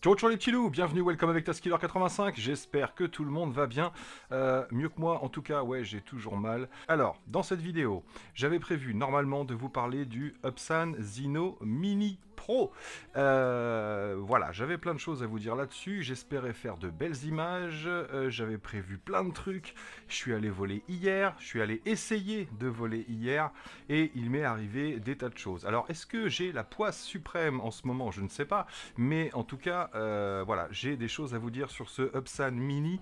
Ciao ciao les petits loups, bienvenue, welcome avec Taskiller85, j'espère que tout le monde va bien, mieux que moi en tout cas, ouais j'ai toujours mal. Alors, dans cette vidéo, j'avais prévu normalement de vous parler du Upsan Zino Mini Pro. Voilà, j'avais plein de choses à vous dire là-dessus, j'espérais faire de belles images, j'avais prévu plein de trucs, je suis allé voler hier, je suis allé essayer de voler hier, et il m'est arrivé des tas de choses. Alors, est-ce que j'ai la poisse suprême en ce moment? Je ne sais pas, mais en tout cas, voilà, j'ai des choses à vous dire sur ce Upsan Mini.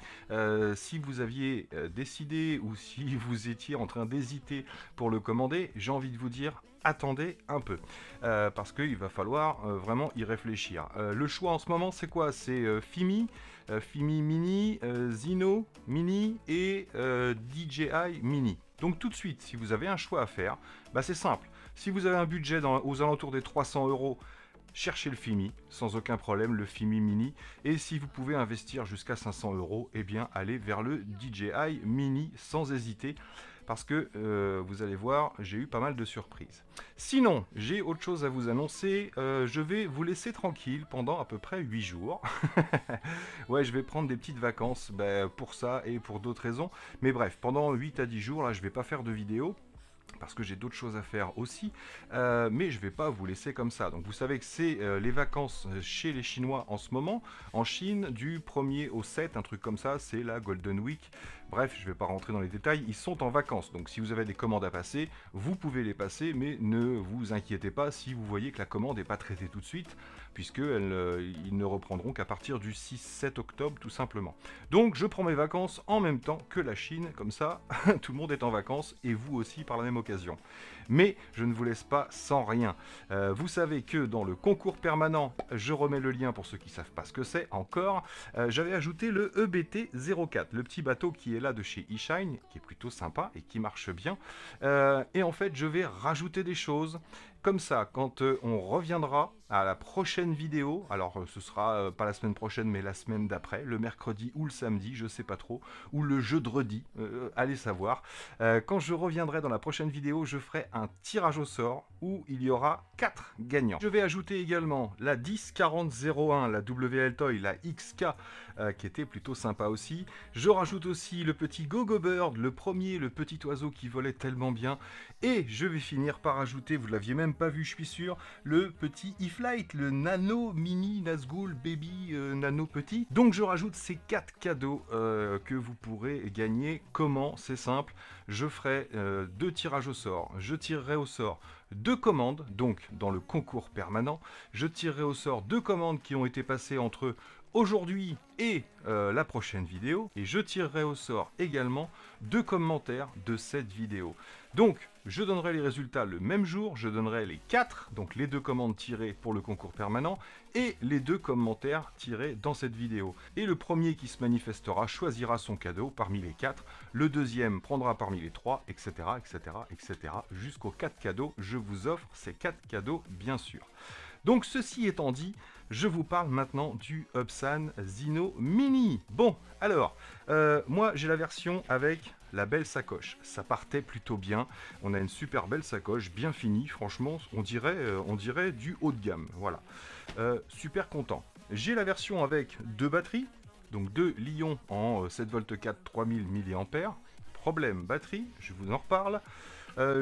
Si vous aviez décidé ou si vous étiez en train d'hésiter pour le commander, j'ai envie de vous dire attendez un peu, parce qu'il va falloir vraiment y réfléchir. Le choix en ce moment, c'est quoi? C'est Fimi, Fimi Mini, Zino Mini et DJI Mini. Donc tout de suite, si vous avez un choix à faire, bah c'est simple. Si vous avez un budget aux alentours des 300 euros, cherchez le Fimi, sans aucun problème, le Fimi Mini. Et si vous pouvez investir jusqu'à 500 euros, eh bien allez vers le DJI Mini sans hésiter. Parce que vous allez voir, j'ai eu pas mal de surprises. Sinon, j'ai autre chose à vous annoncer. Je vais vous laisser tranquille pendant à peu près 8 jours. Ouais, je vais prendre des petites vacances pour ça et pour d'autres raisons. Mais bref, pendant 8 à 10 jours, là, je vais pas faire de vidéo parce que j'ai d'autres choses à faire aussi, mais je ne vais pas vous laisser comme ça. Donc vous savez que c'est les vacances chez les Chinois en ce moment, en Chine, du 1er au 7, un truc comme ça, c'est la Golden Week. Bref, je ne vais pas rentrer dans les détails, ils sont en vacances, donc si vous avez des commandes à passer, vous pouvez les passer, mais ne vous inquiétez pas si vous voyez que la commande n'est pas traitée tout de suite, puisqu'ils ne reprendront qu'à partir du 6-7 octobre, tout simplement. Donc je prends mes vacances en même temps que la Chine, comme ça, tout le monde est en vacances, et vous aussi par la même occasion. Mais je ne vous laisse pas sans rien. Vous savez que dans le concours permanent, je remets le lien pour ceux qui ne savent pas ce que c'est encore, j'avais ajouté le EBT04, le petit bateau qui est là de chez eShine, qui est plutôt sympa et qui marche bien. Et en fait, je vais rajouter des choses. Comme ça, quand on reviendra à la prochaine vidéo, alors ce sera pas la semaine prochaine, mais la semaine d'après, le mercredi ou le samedi, je sais pas trop, ou le jeudi, allez savoir. Quand je reviendrai dans la prochaine vidéo, je ferai un tirage au sort où il y aura 4 gagnants. Je vais ajouter également la 104001, la WL Toy, la XK, qui était plutôt sympa aussi. Je rajoute aussi le petit Gogo Bird, le premier, le petit oiseau qui volait tellement bien. Et je vais finir par ajouter, vous l'aviez même pas vu, je suis sûr, le petit e-flight, le nano mini Nazgul baby nano petit. Donc je rajoute ces 4 cadeaux que vous pourrez gagner. Comment? C'est simple, je ferai 2 tirages au sort. Je tirerai au sort 2 commandes, donc dans le concours permanent. Je tirerai au sort 2 commandes qui ont été passées entre aujourd'hui et la prochaine vidéo, et je tirerai au sort également 2 commentaires de cette vidéo. Donc je donnerai les résultats le même jour, je donnerai les 4, donc les 2 commandes tirées pour le concours permanent et les 2 commentaires tirés dans cette vidéo. Et le premier qui se manifestera choisira son cadeau parmi les 4, le deuxième prendra parmi les 3, etc. etc. etc. jusqu'aux 4 cadeaux. Je vous offre ces 4 cadeaux bien sûr. Donc ceci étant dit, je vous parle maintenant du Upsan Zino Mini. Bon, alors, moi j'ai la version avec la belle sacoche. Ça partait plutôt bien. On a une super belle sacoche, bien finie. Franchement, on dirait du haut de gamme. Voilà. Super content. J'ai la version avec 2 batteries. Donc 2 Lion en 7V4 3000 mAh. Problème batterie, je vous en reparle.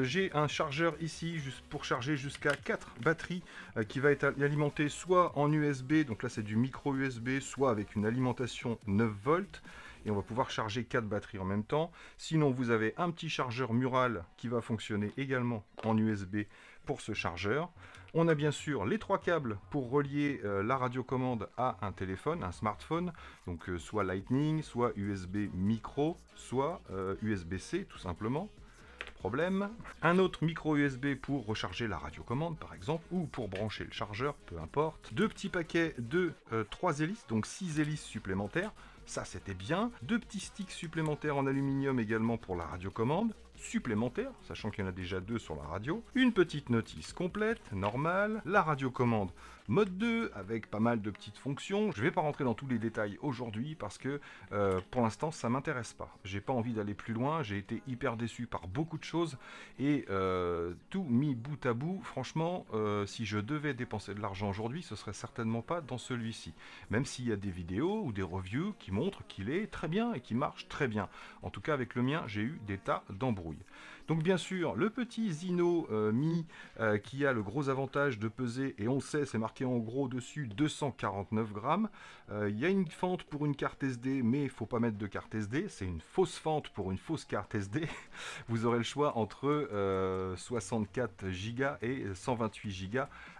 J'ai un chargeur ici juste pour charger jusqu'à 4 batteries qui va être alimenté soit en USB, donc là c'est du micro USB, soit avec une alimentation 9 volts. Et on va pouvoir charger 4 batteries en même temps. Sinon, vous avez un petit chargeur mural qui va fonctionner également en USB pour ce chargeur. On a bien sûr les 3 câbles pour relier la radiocommande à un téléphone, un smartphone. Donc soit Lightning, soit USB micro, soit USB-C tout simplement. Problème. Un autre micro USB pour recharger la radiocommande par exemple, ou pour brancher le chargeur, peu importe. 2 petits paquets de 3 hélices, donc 6 hélices supplémentaires. Ça c'était bien. 2 petits sticks supplémentaires en aluminium également pour la radiocommande. supplémentaire, sachant qu'il y en a déjà 2 sur la radio, une petite notice complète, normale, la radiocommande mode 2 avec pas mal de petites fonctions. Je ne vais pas rentrer dans tous les détails aujourd'hui parce que pour l'instant ça m'intéresse pas. J'ai pas envie d'aller plus loin, j'ai été hyper déçu par beaucoup de choses et tout mis bout à bout, franchement, si je devais dépenser de l'argent aujourd'hui, ce serait certainement pas dans celui-ci. Même s'il y a des vidéos ou des reviews qui montrent qu'il est très bien et qui marche très bien. En tout cas avec le mien, j'ai eu des tas d'embrouilles. Donc bien sûr, le petit Zino Mi qui a le gros avantage de peser, et on le sait, c'est marqué en gros dessus, 249 grammes. Il y a une fente pour une carte SD, mais il ne faut pas mettre de carte SD. C'est une fausse fente pour une fausse carte SD. Vous aurez le choix entre 64 Go et 128 Go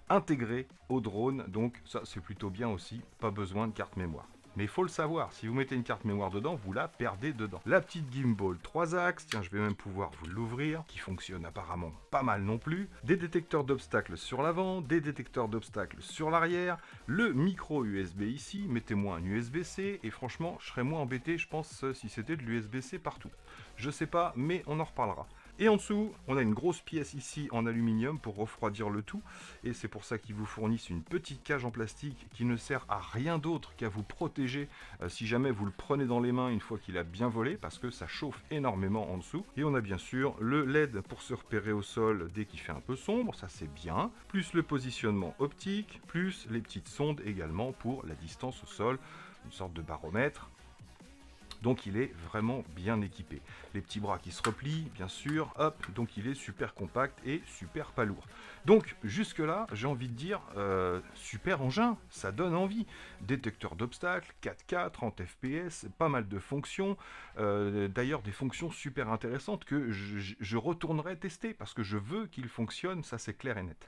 intégrés au drone. Donc ça, c'est plutôt bien aussi. Pas besoin de carte mémoire. Mais il faut le savoir, si vous mettez une carte mémoire dedans, vous la perdez dedans. La petite gimbal 3 axes, tiens je vais même pouvoir vous l'ouvrir, qui fonctionne apparemment pas mal non plus. Des détecteurs d'obstacles sur l'avant, des détecteurs d'obstacles sur l'arrière, le micro USB ici, mettez-moi un USB-C, et franchement je serais moins embêté je pense si c'était de l'USB-C partout. Je sais pas, mais on en reparlera. Et en dessous, on a une grosse pièce ici en aluminium pour refroidir le tout. Et c'est pour ça qu'ils vous fournissent une petite cage en plastique qui ne sert à rien d'autre qu'à vous protéger si jamais vous le prenez dans les mains une fois qu'il a bien volé, parce que ça chauffe énormément en dessous. Et on a bien sûr le LED pour se repérer au sol dès qu'il fait un peu sombre, ça c'est bien. Plus le positionnement optique, plus les petites sondes également pour la distance au sol, une sorte de baromètre. Donc il est vraiment bien équipé. Les petits bras qui se replient, bien sûr, hop, donc il est super compact et super pas lourd. Donc jusque là, j'ai envie de dire, super engin, ça donne envie. Détecteur d'obstacles, 4K, 30 fps, pas mal de fonctions. D'ailleurs des fonctions super intéressantes que je retournerai tester parce que je veux qu'il fonctionne, ça c'est clair et net.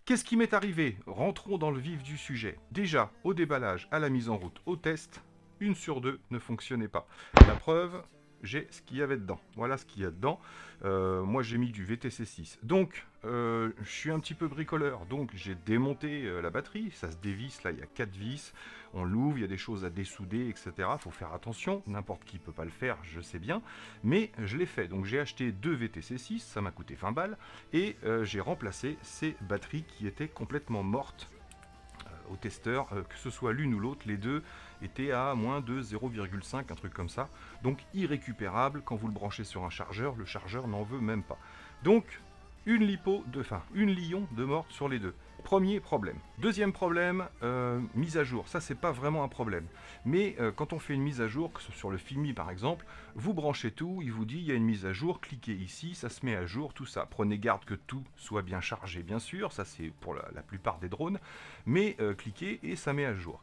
Qu'est-ce qui m'est arrivé? Rentrons dans le vif du sujet. Déjà, au déballage, à la mise en route, au test, 1 sur 2 ne fonctionnait pas. La preuve, j'ai ce qu'il y avait dedans. Voilà ce qu'il y a dedans. Moi, j'ai mis du VTC6. Donc, je suis un petit peu bricoleur. Donc, j'ai démonté la batterie. Ça se dévisse. Là, il y a 4 vis. On l'ouvre. Il y a des choses à dessouder, etc. Il faut faire attention. N'importe qui ne peut pas le faire, je sais bien. Mais je l'ai fait. Donc, j'ai acheté 2 VTC6. Ça m'a coûté 20 balles. Et j'ai remplacé ces batteries qui étaient complètement mortes au testeur, que ce soit l'une ou l'autre, les deux étaient à moins de 0,5, un truc comme ça. Donc irrécupérable, quand vous le branchez sur un chargeur, le chargeur n'en veut même pas. Donc une lion de morte sur les deux. Premier problème. Deuxième problème, mise à jour. Ça, c'est pas vraiment un problème. Mais quand on fait une mise à jour, que ce soit sur le Filmi par exemple, vous branchez tout, il vous dit il y a une mise à jour, cliquez ici, ça se met à jour, tout ça. Prenez garde que tout soit bien chargé, bien sûr, ça c'est pour la plupart des drones, mais cliquez et ça met à jour.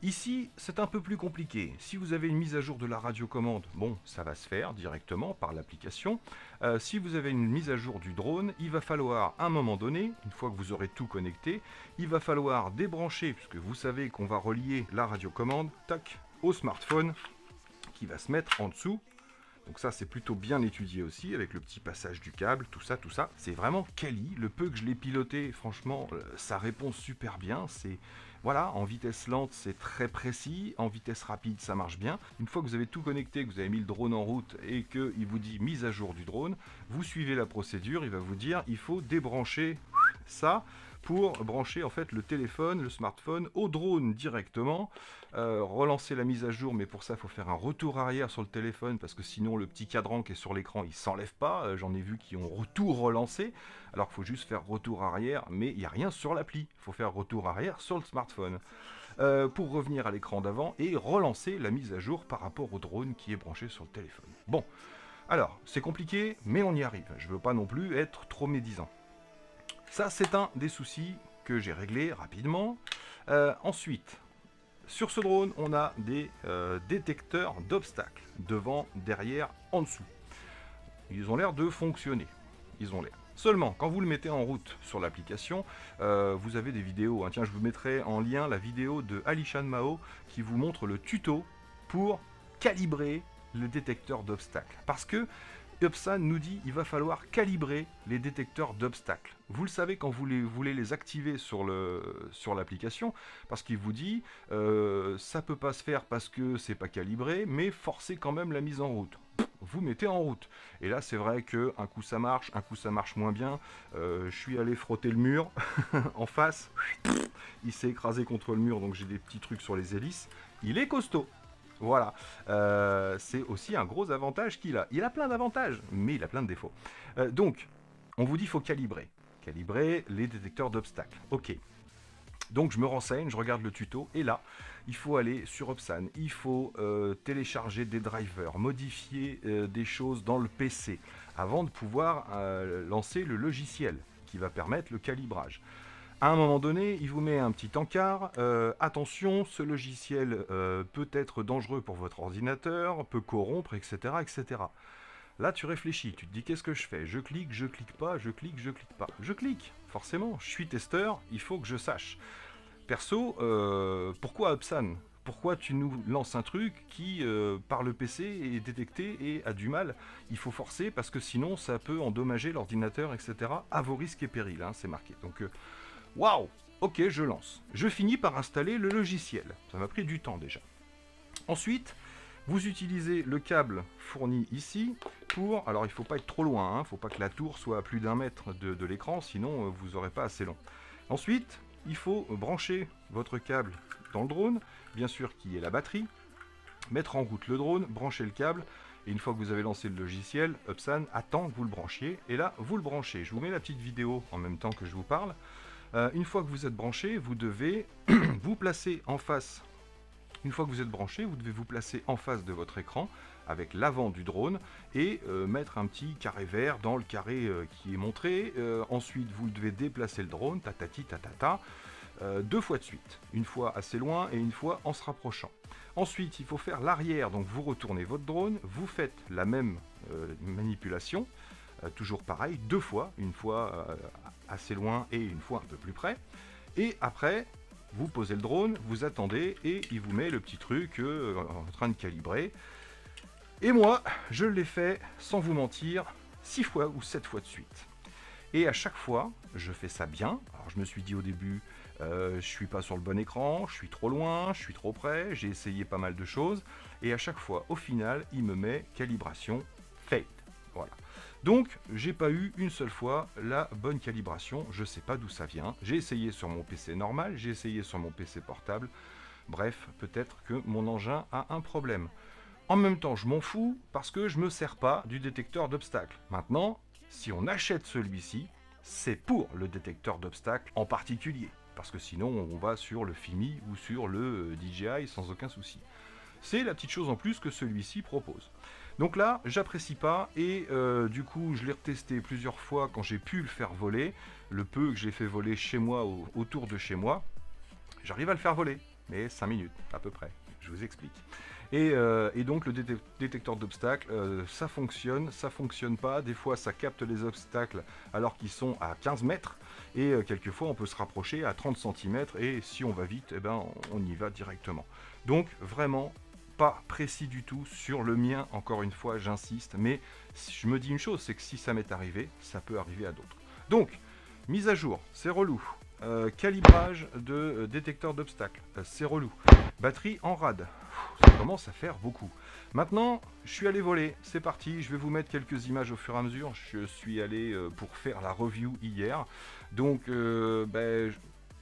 Ici, c'est un peu plus compliqué. Si vous avez une mise à jour de la radiocommande, bon, ça va se faire directement par l'application. Si vous avez une mise à jour du drone, il va falloir, à un moment donné, une fois que vous aurez tout connecté, il va falloir débrancher, puisque vous savez qu'on va relier la radiocommande, tac, au smartphone, qui va se mettre en dessous. Donc ça, c'est plutôt bien étudié aussi, avec le petit passage du câble, tout ça, tout ça. C'est vraiment quali. Le peu que je l'ai piloté, franchement, ça répond super bien. C'est... Voilà, en vitesse lente, c'est très précis. En vitesse rapide, ça marche bien. Une fois que vous avez tout connecté, que vous avez mis le drone en route et qu'il vous dit mise à jour du drone, vous suivez la procédure. Il va vous dire, il faut débrancher ça pour brancher en fait le téléphone, le smartphone au drone directement, relancer la mise à jour, mais pour ça il faut faire un retour arrière sur le téléphone parce que sinon le petit cadran qui est sur l'écran il s'enlève pas. J'en ai vu qui ont tout relancé, alors qu'il faut juste faire retour arrière, mais il n'y a rien sur l'appli, il faut faire retour arrière sur le smartphone. Pour revenir à l'écran d'avant et relancer la mise à jour par rapport au drone qui est branché sur le téléphone. Bon, alors c'est compliqué, mais on y arrive. Je veux pas non plus être trop médisant. Ça, c'est un des soucis que j'ai réglé rapidement. Ensuite, sur ce drone, on a des détecteurs d'obstacles, devant, derrière, en dessous. Ils ont l'air de fonctionner. Ils ont l'air. Seulement, quand vous le mettez en route sur l'application, vous avez des vidéos. Hein. Tiens, je vous mettrai en lien la vidéo de Alishan Mao qui vous montre le tuto pour calibrer le détecteur d'obstacles. Parce que Upsan nous dit qu'il va falloir calibrer les détecteurs d'obstacles. Vous le savez quand vous voulez les activer sur l'application, parce qu'il vous dit ça peut pas se faire parce que c'est pas calibré, mais forcez quand même la mise en route. vous mettez en route. Et là, c'est vrai qu'un coup ça marche, un coup ça marche moins bien. Je suis allé frotter le mur en face. Il s'est écrasé contre le mur, donc j'ai des petits trucs sur les hélices. Il est costaud. Voilà. C'est aussi un gros avantage qu'il a. Il a plein d'avantages, mais il a plein de défauts. Donc, on vous dit qu'il faut calibrer. Calibrer les détecteurs d'obstacles. Ok. Donc je me renseigne, je regarde le tuto, et là, il faut aller sur Opsan, il faut télécharger des drivers, modifier des choses dans le PC, avant de pouvoir lancer le logiciel qui va permettre le calibrage. À un moment donné, il vous met un petit encart, attention, ce logiciel peut être dangereux pour votre ordinateur, peut corrompre, etc. etc. Là, tu réfléchis, tu te dis qu'est-ce que je fais? Je clique pas, je clique pas. Je clique, forcément, je suis testeur, il faut que je sache. Perso, pourquoi Opsan? Pourquoi tu nous lances un truc qui, par le PC, est détecté et a du mal? Il faut forcer parce que sinon, ça peut endommager l'ordinateur, etc. à vos risques et périls, hein, c'est marqué. Donc, waouh! Ok, je lance. Je finis par installer le logiciel. Ça m'a pris du temps déjà. Ensuite, vous utilisez le câble fourni ici pour... Alors il ne faut pas être trop loin, il ne faut pas que la tour soit à plus d'1 mètre de l'écran, sinon vous n'aurez pas assez long. Ensuite, il faut brancher votre câble dans le drone, bien sûr qu'il y ait la batterie, mettre en route le drone, brancher le câble, et une fois que vous avez lancé le logiciel, Opsan attend que vous le branchiez, et là vous le branchez. Je vous mets la petite vidéo en même temps que je vous parle. Une fois que vous êtes branché, vous devez vous placer en face. Une fois que vous êtes branché, vous devez vous placer en face de votre écran avec l'avant du drone et mettre un petit carré vert dans le carré qui est montré. Ensuite, vous devez déplacer le drone, tatati tatata, 2 fois de suite. Une fois assez loin et une fois en se rapprochant. Ensuite, il faut faire l'arrière, donc vous retournez votre drone, vous faites la même manipulation, toujours pareil, 2 fois, une fois assez loin et une fois un peu plus près. Et après... vous posez le drone, vous attendez et il vous met le petit truc en train de calibrer. Et moi, je l'ai fait, sans vous mentir, 6 fois ou 7 fois de suite. Et à chaque fois, je fais ça bien. Alors je me suis dit au début, je suis pas sur le bon écran, je suis trop loin, je suis trop près, j'ai essayé pas mal de choses. Et à chaque fois, au final, il me met calibration failed. Voilà. Donc, j'ai pas eu une seule fois la bonne calibration, je sais pas d'où ça vient. J'ai essayé sur mon PC normal, j'ai essayé sur mon PC portable. Bref, peut-être que mon engin a un problème. En même temps, je m'en fous parce que je me sers pas du détecteur d'obstacles. Maintenant, si on achète celui-ci, c'est pour le détecteur d'obstacles en particulier. Parce que sinon, on va sur le FIMI ou sur le DJI sans aucun souci. C'est la petite chose en plus que celui-ci propose. Donc là, j'apprécie pas et du coup, je l'ai retesté plusieurs fois quand j'ai pu le faire voler. Le peu que j'ai fait voler chez moi, autour de chez moi, j'arrive à le faire voler, mais 5 minutes à peu près, je vous explique. Et donc le détecteur d'obstacles, ça fonctionne pas. Des fois, ça capte les obstacles alors qu'ils sont à 15 mètres. Et quelquefois, on peut se rapprocher à 30 cm. Et si on va vite, eh ben, on y va directement. Donc, vraiment, pas précis du tout sur le mien. Encore une fois, j'insiste. Mais je me dis une chose, c'est que si ça m'est arrivé, ça peut arriver à d'autres. Donc, mise à jour, c'est relou. Calibrage de détecteur d'obstacles, c'est relou. Batterie en rade, ça commence à faire beaucoup. Maintenant, je suis allé voler, c'est parti, je vais vous mettre quelques images au fur et à mesure. Je suis allé pour faire la review hier. Donc,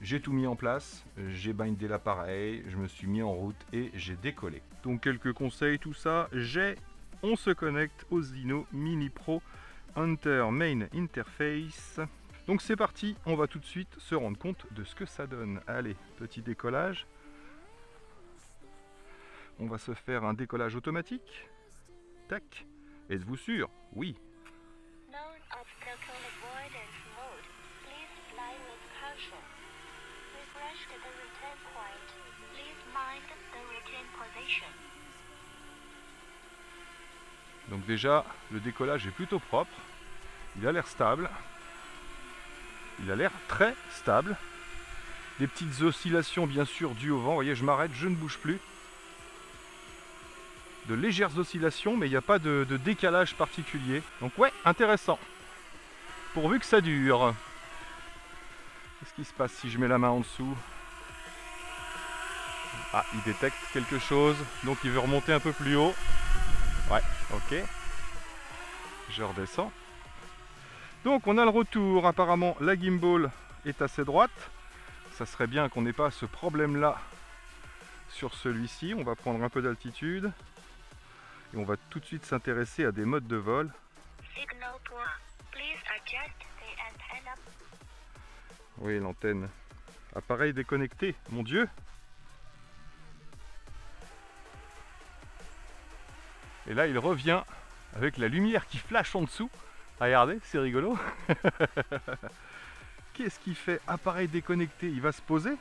j'ai tout mis en place, j'ai bindé l'appareil, je me suis mis en route et j'ai décollé. Donc, quelques conseils, tout ça, on se connecte au Zino Mini Pro Hunter Main Interface. Donc c'est parti, on va tout de suite se rendre compte de ce que ça donne. Allez, petit décollage. On va se faire un décollage automatique. Tac. Êtes-vous sûr? Oui. Donc déjà, le décollage est plutôt propre. Il a l'air stable. Il a l'air très stable. Des petites oscillations bien sûr dues au vent. Vous voyez, je m'arrête, je ne bouge plus. De légères oscillations, mais il n'y a pas de décalage particulier. Donc ouais, intéressant. Pourvu que ça dure. Qu'est-ce qui se passe si je mets la main en dessous? Ah, il détecte quelque chose. Donc il veut remonter un peu plus haut. Ouais, ok. Je redescends. Donc on a le retour, apparemment la gimbal est assez droite. Ça serait bien qu'on n'ait pas ce problème là sur celui-ci. On va prendre un peu d'altitude et on va tout de suite s'intéresser à des modes de vol. Oui, l'antenne. Appareil déconnecté, mon Dieu. Et là il revient avec la lumière qui flash en dessous. Regardez, c'est rigolo. Qu'est-ce qu'il fait? Appareil déconnecté, il va se poser?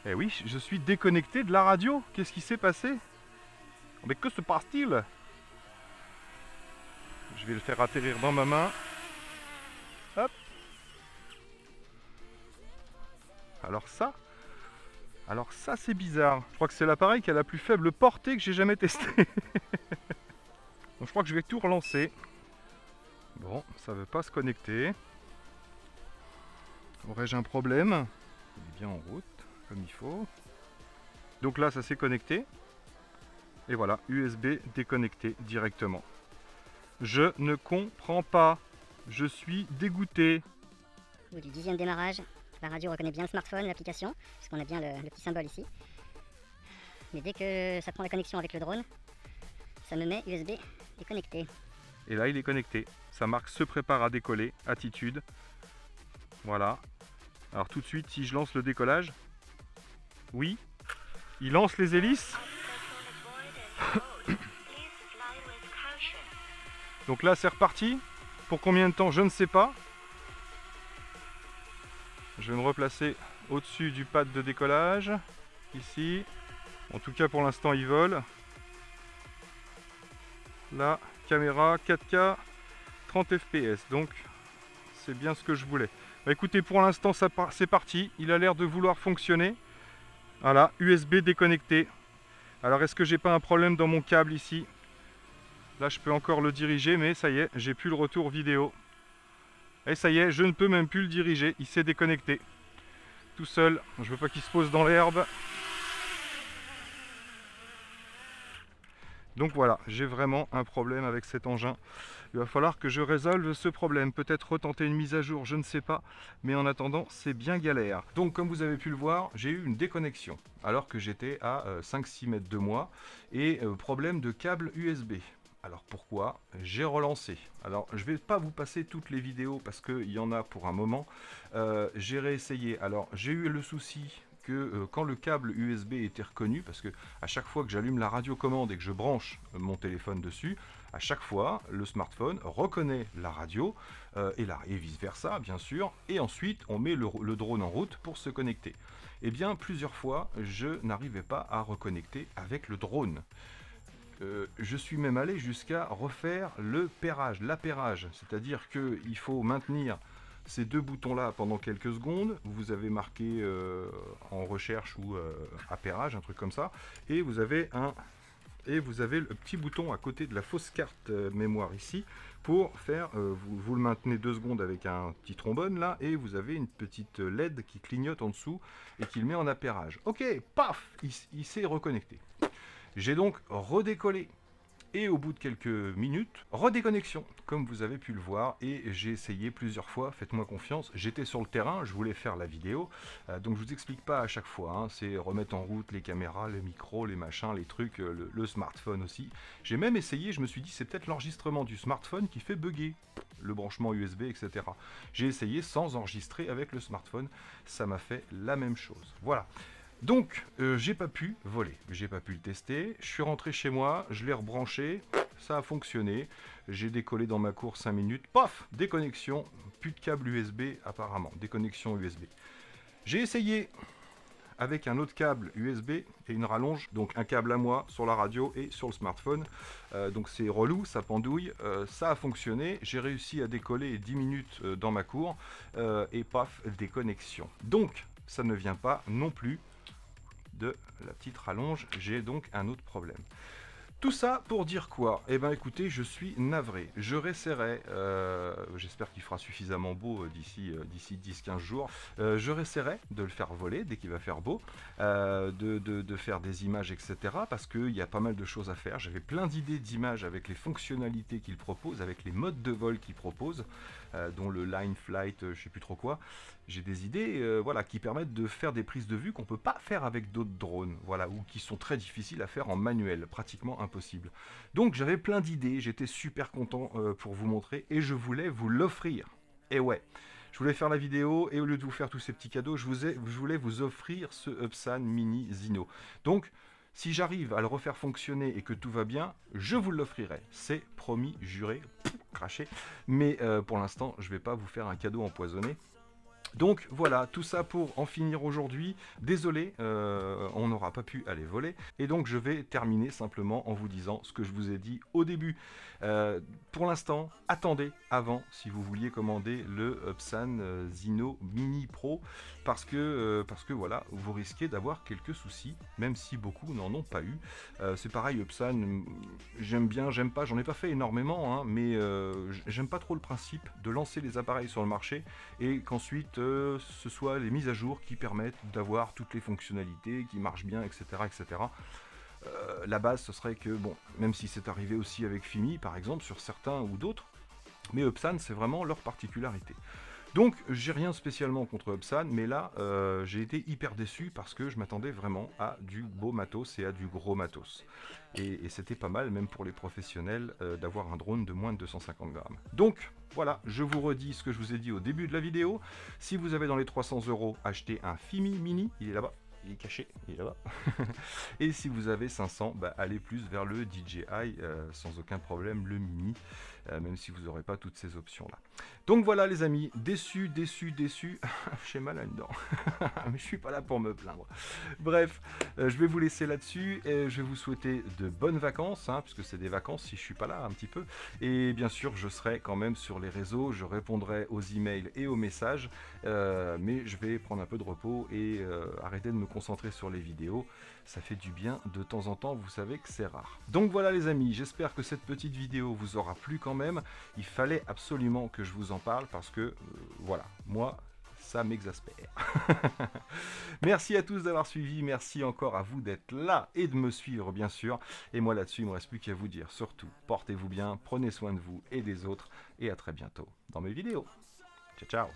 Eh oui, je suis déconnecté de la radio. Qu'est-ce qui s'est passé? Mais que se passe-t-il? Je vais le faire atterrir dans ma main. Hop. Alors ça c'est bizarre. Je crois que c'est l'appareil qui a la plus faible portée que j'ai jamais testé. Donc je crois que je vais tout relancer. Bon, ça veut pas se connecter. Aurais-je un problème? Il est bien en route, comme il faut. Donc là, ça s'est connecté. Et voilà, USB déconnecté directement. Je ne comprends pas. Je suis dégoûté. Au bout du 10e démarrage, la radio reconnaît bien le smartphone, l'application, puisqu'on a bien le petit symbole ici. Mais dès que ça prend la connexion avec le drone, ça me met USB déconnecté. Et là, il est connecté. Ça marque se prépare à décoller, attitude. Voilà. Alors tout de suite, si je lance le décollage, oui, il lance les hélices. Donc là, c'est reparti. Pour combien de temps, je ne sais pas. Je vais me replacer au-dessus du pad de décollage, ici. En tout cas, pour l'instant, il vole. Là, caméra 4K, 30 fps, donc c'est bien ce que je voulais. Bah, écoutez, pour l'instant, c'est parti. Il a l'air de vouloir fonctionner. Voilà, USB déconnecté. Alors, est-ce que j'ai pas un problème dans mon câble ici? Là, je peux encore le diriger, mais ça y est, j'ai plus le retour vidéo. Et ça y est, je ne peux même plus le diriger. Il s'est déconnecté. Tout seul. Je veux pas qu'il se pose dans l'herbe. Donc voilà, j'ai vraiment un problème avec cet engin. Il va falloir que je résolve ce problème. Peut-être retenter une mise à jour, je ne sais pas. Mais en attendant, c'est bien galère. Donc comme vous avez pu le voir, j'ai eu une déconnexion. Alors que j'étais à 5-6 mètres de moi. Et problème de câble USB. Alors pourquoi? J'ai relancé. Alors je vais pas vous passer toutes les vidéos parce qu'il y en a pour un moment. J'ai réessayé. Alors j'ai eu le souci que quand le câble USB était reconnu, parce que à chaque fois que j'allume la radiocommande et que je branche mon téléphone dessus, à chaque fois le smartphone reconnaît la radio et vice versa bien sûr, et ensuite on met le drone en route pour se connecter. Et bien plusieurs fois je n'arrivais pas à reconnecter avec le drone. Je suis même allé jusqu'à refaire le pairage, l'appairage, c'est-à-dire qu'il faut maintenir ces deux boutons là pendant quelques secondes. Vous avez marqué en recherche ou appairage, un truc comme ça, et vous avez le petit bouton à côté de la fausse carte mémoire ici pour faire, vous le maintenez 2 secondes avec un petit trombone là, et vous avez une petite LED qui clignote en dessous et qui le met en appairage. Ok, paf, il s'est reconnecté. J'ai donc redécollé et au bout de quelques minutes, redéconnexion, comme vous avez pu le voir, et j'ai essayé plusieurs fois, faites-moi confiance, j'étais sur le terrain, je voulais faire la vidéo, donc je vous explique pas à chaque fois, hein, c'est remettre en route les caméras, les micros, les machins, les trucs, le smartphone aussi. J'ai même essayé, je me suis dit c'est peut-être l'enregistrement du smartphone qui fait bugger, le branchement USB, etc. J'ai essayé sans enregistrer avec le smartphone, ça m'a fait la même chose, voilà. Donc, j'ai pas pu voler, j'ai pas pu le tester, je suis rentré chez moi, je l'ai rebranché, ça a fonctionné, j'ai décollé dans ma cour 5 minutes, paf, déconnexion, plus de câble USB apparemment, déconnexion USB. J'ai essayé avec un autre câble USB et une rallonge, donc un câble à moi sur la radio et sur le smartphone, donc c'est relou, ça pendouille, ça a fonctionné, j'ai réussi à décoller 10 minutes dans ma cour, et paf, déconnexion. Donc, ça ne vient pas non plus de la petite rallonge, j'ai donc un autre problème. Tout ça pour dire quoi? Eh ben écoutez, je suis navré. Je réessayerai, j'espère qu'il fera suffisamment beau d'ici 10-15 jours. Je réessayerai de le faire voler dès qu'il va faire beau, de faire des images, etc. Parce qu'il y a pas mal de choses à faire. J'avais plein d'idées d'images avec les fonctionnalités qu'il propose, avec les modes de vol qu'il propose, dont le line flight, je sais plus trop quoi. J'ai des idées voilà, qui permettent de faire des prises de vue qu'on ne peut pas faire avec d'autres drones, voilà, ou qui sont très difficiles à faire en manuel, pratiquement impossible. Donc j'avais plein d'idées, j'étais super content pour vous montrer et je voulais vous l'offrir. Et ouais, je voulais faire la vidéo et au lieu de vous faire tous ces petits cadeaux, je voulais vous offrir ce Upsan Mini Zino. Donc, si j'arrive à le refaire fonctionner et que tout va bien, je vous l'offrirai. C'est promis, juré, craché. Mais pour l'instant, je ne vais pas vous faire un cadeau empoisonné. Donc voilà, tout ça pour en finir aujourd'hui. Désolé, on n'aura pas pu aller voler. Et donc je vais terminer simplement en vous disant ce que je vous ai dit au début. Pour l'instant, attendez avant si vous vouliez commander le Upsan Zino Mini Pro. Parce que voilà, vous risquez d'avoir quelques soucis, même si beaucoup n'en ont pas eu. C'est pareil, Upsan, j'aime bien, j'aime pas, j'en ai pas fait énormément, hein, mais j'aime pas trop le principe de lancer les appareils sur le marché et qu'ensuite ce soit les mises à jour qui permettent d'avoir toutes les fonctionnalités, qui marchent bien, etc. etc. La base, ce serait que, bon, même si c'est arrivé aussi avec Fimi, par exemple, sur certains ou d'autres, mais Upsan, c'est vraiment leur particularité. Donc, j'ai rien spécialement contre Upsan, mais là, j'ai été hyper déçu parce que je m'attendais vraiment à du beau matos et à du gros matos. Et c'était pas mal, même pour les professionnels, d'avoir un drone de moins de 250 grammes. Donc, voilà, je vous redis ce que je vous ai dit au début de la vidéo. Si vous avez dans les 300 €, achetez un Fimi Mini, il est là-bas. Il est caché, il est là-bas. Et si vous avez 500, bah, allez plus vers le DJI, sans aucun problème, le Mini, même si vous n'aurez pas toutes ces options-là. Donc voilà les amis, déçu, j'ai mal à une dent, mais je suis pas là pour me plaindre. Bref, je vais vous laisser là-dessus, et je vais vous souhaiter de bonnes vacances, hein, puisque c'est des vacances si je suis pas là un petit peu. Et bien sûr, je serai quand même sur les réseaux, je répondrai aux emails et aux messages, mais je vais prendre un peu de repos et arrêter de me concentrer sur les vidéos. Ça fait du bien de temps en temps, vous savez que c'est rare. Donc voilà les amis, j'espère que cette petite vidéo vous aura plu quand même. Il fallait absolument que je vous en parle parce que, voilà, moi, ça m'exaspère. Merci à tous d'avoir suivi, merci encore à vous d'être là et de me suivre bien sûr. Et moi là-dessus, il ne me reste plus qu'à vous dire surtout, portez-vous bien, prenez soin de vous et des autres. Et à très bientôt dans mes vidéos. Ciao, ciao.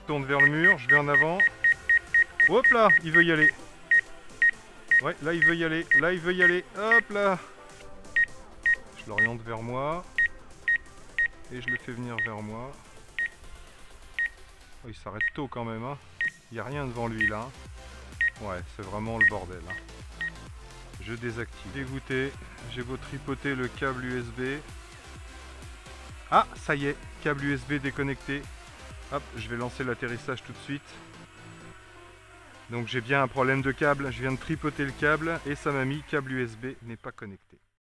Tourne vers le mur, je vais en avant. Hop là, il veut y aller. Ouais, là il veut y aller, là il veut y aller. Hop là. Je l'oriente vers moi. Et je le fais venir vers moi. Oh, il s'arrête tôt quand même, hein. Il n'y a rien devant lui là. Ouais, c'est vraiment le bordel. Hein. Je désactive. Dégoûté, j'ai beau tripoter le câble USB. Ah, ça y est, câble USB déconnecté. Hop, je vais lancer l'atterrissage tout de suite. Donc j'ai bien un problème de câble, je viens de tripoter le câble et ça m'a mis câble USB n'est pas connecté.